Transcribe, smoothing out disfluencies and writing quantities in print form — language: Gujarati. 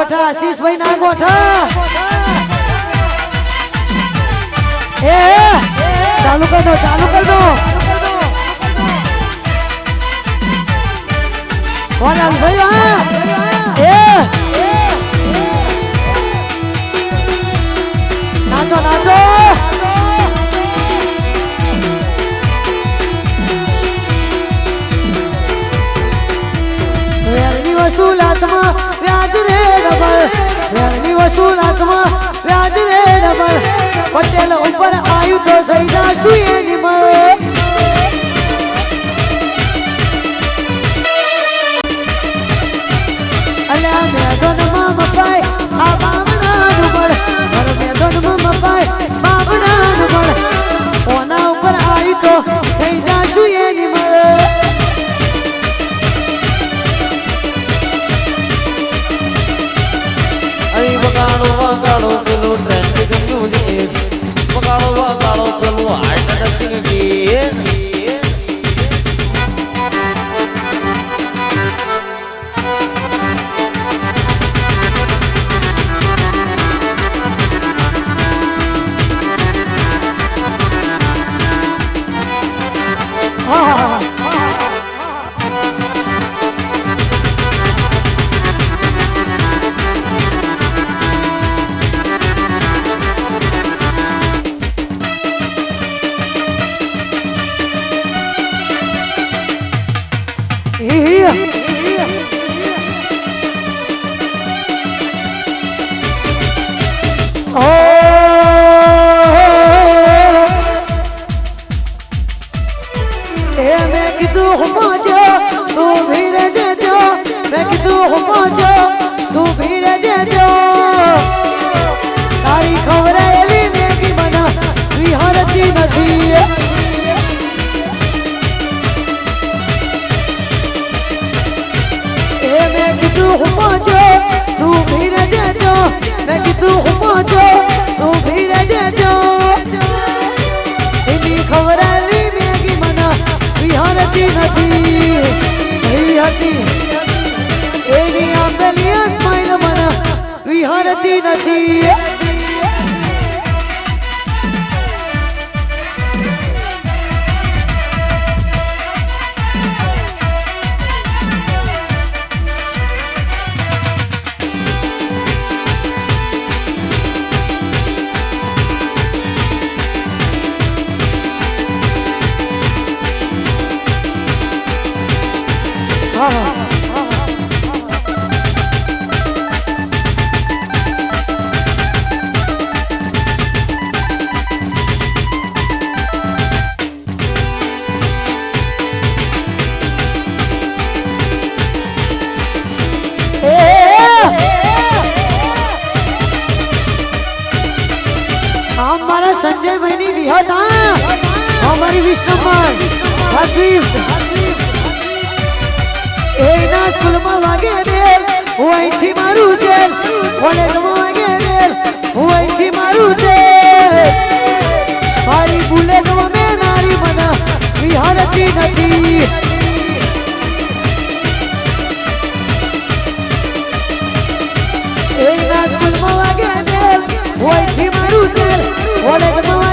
ગોઠા આશીષભાઈ ના ગોઠા એ ચાલુ કર દો વલાલ ભાઈ એ નાચો વેરની વસૂલાતમાં વ્યાજ રે ડબલ વેરની વસૂલાતમાં વ્યાજ રે ડબલ પટેલ ઉપર આવ્યું તો થઈ જાશું એની મળ અલ્યા મેદોનમાં મપાય આ બામણાનું બળ મેદોનમાં મપાય બામણાનું બળ ઓના ઉપર આવ્યું તો થઈ જાશું એની મળ વગાડો પેલું ટ્રેન્ડિંગ મ્યુઝિક વગાડો પેલું હાર્ટ ટચિંગ ગીત તારી ખવરાયેલી મેગી મને વિહરતી નથી એ મેં કીધું હું પહોંચો તું ભીર જજો મેં કીધું હું પહોંચો તું ભીર જજો એની ખવરાયેલી મેગી મને વિહરતી નથી એની આંગળીઓ સ્માઈલ મને વિહરતી નથી हमारा संजय भाई विहत हमारी विष्णुमार स्कूल में वागे रेल वही थी मारू जेल कॉलेज में वागे रेल वही थी मारू जेल मारी बुलेट में नारी मना विहरती नहीं स्कूल में वागे रेल वही थी मारू जेल कॉलेज में